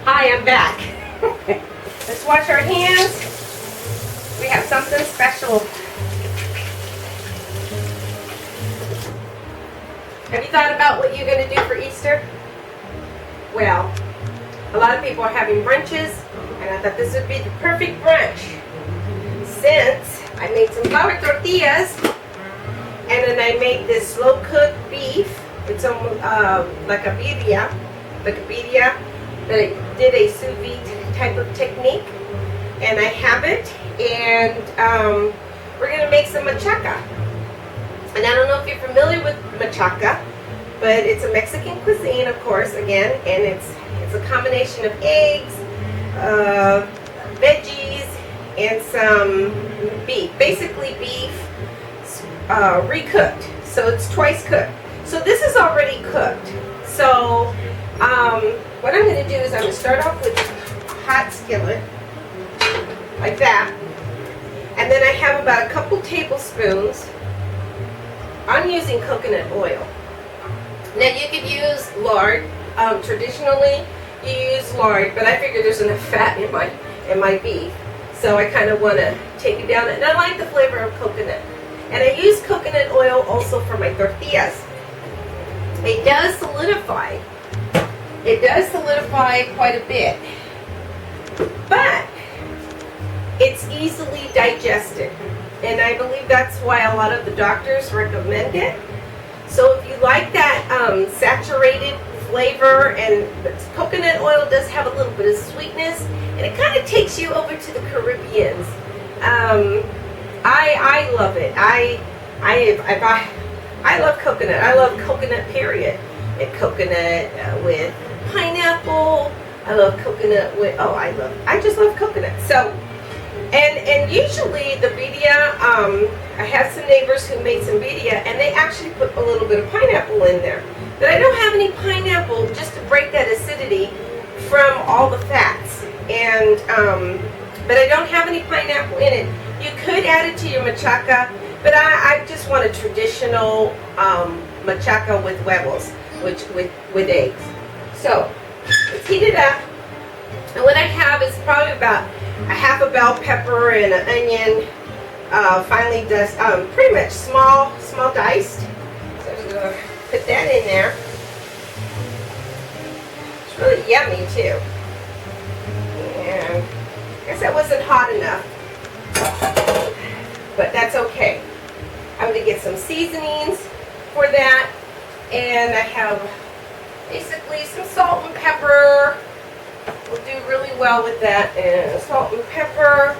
Hi, I'm back. Let's wash our hands. We have something special. Have you thought about what you're going to do for Easter? Well, a lot of people are having brunches, and I thought this would be the perfect brunch. Since I made some flour tortillas, and then I made this slow-cooked beef. It's almost like a birria, that I did a sous vide type of technique, and I have it, and we're going to make some machaca. And I don't know if you're familiar with machaca, but it's a Mexican cuisine, of course, again, and it's a combination of eggs, veggies, and some beef. Basically beef recooked, so it's twice cooked. So this is already cooked. So what I'm going to do is I'm going to start off with a hot skillet, like that, and then I have about a couple tablespoons. I'm using coconut oil. Now you could use lard. Traditionally, you use lard, but I figure there's enough fat in my beef, so I kind of want to take it down. And I like the flavor of coconut. And I use coconut oil also for my tortillas. It does solidify. It does solidify quite a bit, but it's easily digested, and I believe that's why a lot of the doctors recommend it. So if you like that saturated flavor, and coconut oil does have a little bit of sweetness, and it kind of takes you over to the Caribbeans. I love it. I love coconut. I love coconut, period. And coconut with pineapple. I love coconut with, I just love coconut. So, and usually the birria, I have some neighbors who made some birria, and they actually put a little bit of pineapple in there. But I don't have any pineapple, just to break that acidity from all the fats. And, but I don't have any pineapple in it. You could add it to your machaca, but I just want a traditional machaca with huevos, which with eggs. So let's heat it up. And what I have is probably about a half a bell pepper and an onion, finely diced, pretty much small diced. So I'm just gonna put that in there. It's really yummy too. And I guess that wasn't hot enough, but that's okay. I'm going to get some seasonings for that, and I have basically some salt and pepper. Will do really well with that, and salt and pepper.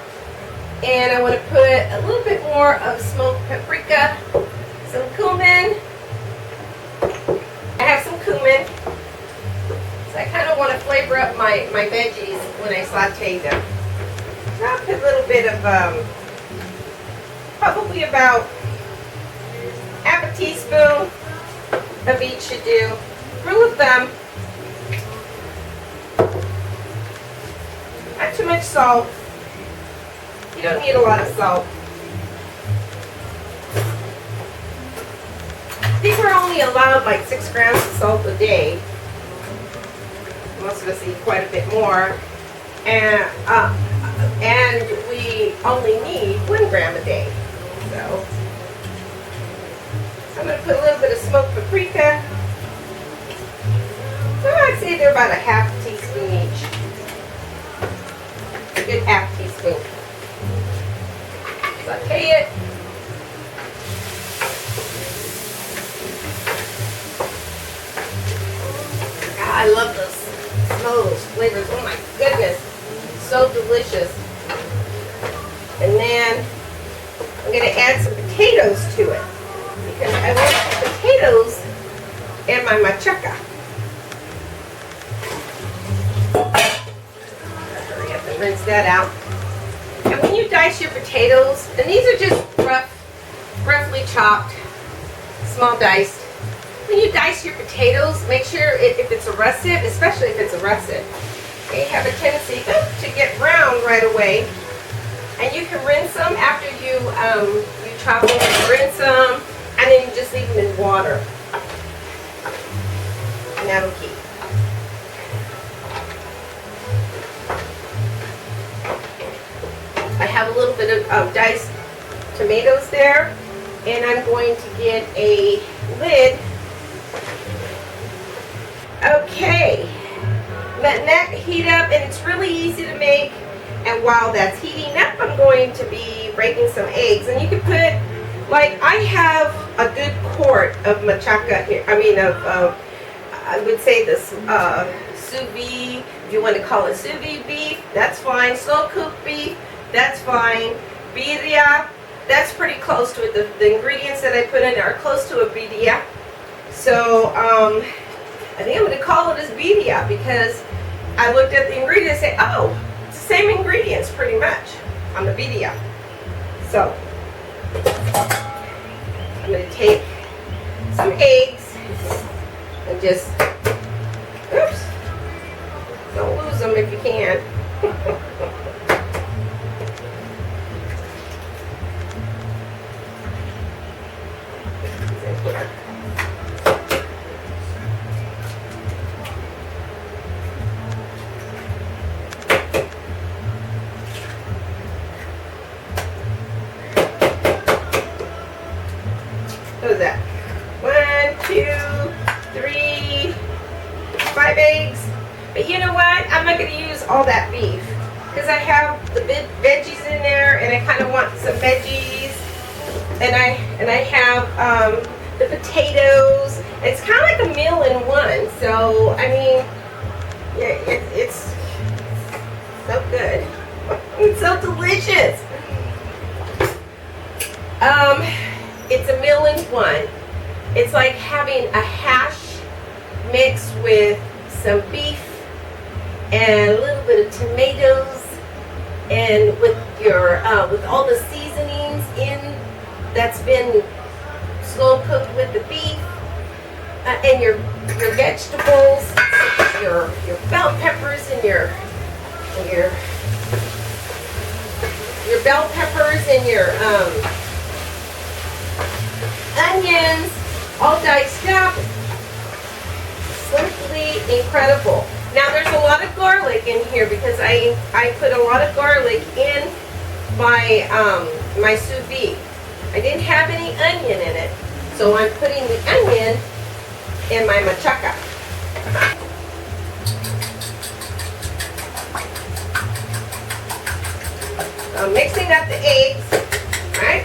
And I want to put a little bit more of smoked paprika, some cumin. I have some cumin, so I kind of want to flavor up my veggies when I saute them. So I'll put a little bit of, probably about half a teaspoon of each should do. Rule of thumb. Not too much salt. You don't need a lot of salt. I think we're only allowed like 6 grams of salt a day. Most of us eat quite a bit more. And we only need 1 gram a day. So I'm going to put a little bit of smoked paprika. So I'd say they're about a half teaspoon each. A good half teaspoon. Saute it. I love those smell those flavors. Oh my goodness. So delicious. And then I'm going to add some potatoes to it, because I want some potatoes in my machaca. Hurry up and rinse that out. And when you dice your potatoes, and these are just roughly chopped, small diced. When you dice your potatoes, make sure if it's a russet, especially if it's a russet, they have a tendency to get brown right away. And you can rinse them after you chop them, rinse them, and then you just leave them in water. And that'll keep. have a little bit of diced tomatoes there. And I'm going to get a lid. Okay, letting that heat up, and it's really easy to make. And while that's heating up, I'm going to be breaking some eggs. And you can put, like, I have a good quart of machaca here. I mean, I would say this sous vide, if you want to call it sous vide beef, that's fine. Slow cooked beef, that's fine. Birria, that's pretty close to it. The ingredients that I put in are close to a birria. So, I think I'm going to call it as birria because I looked at the ingredients and say, oh, it's the same ingredients pretty much on the birria. So, I'm going to take some eggs and just, oops, don't lose them if you can. What is that? 1, 2, 3, 5 eggs. But you know what? I'm not going to use all that beef because I have the veggies in there, and I kind of want some veggies. And I have the potatoes. It's kind of like a meal in one. So I mean, yeah, it's so good. It's so delicious. It's a meal in one. It's like having a hash mixed with some beef and a little bit of tomatoes, and with your with all the seasonings in that's been slow cooked with the beef, and your vegetables, your bell peppers and your bell peppers and your onions, all diced up. Simply incredible. Now there's a lot of garlic in here because I put a lot of garlic in my my sous vide. I didn't have any onion in it, so I'm putting the onion in my machaca. I'm mixing up the eggs, right?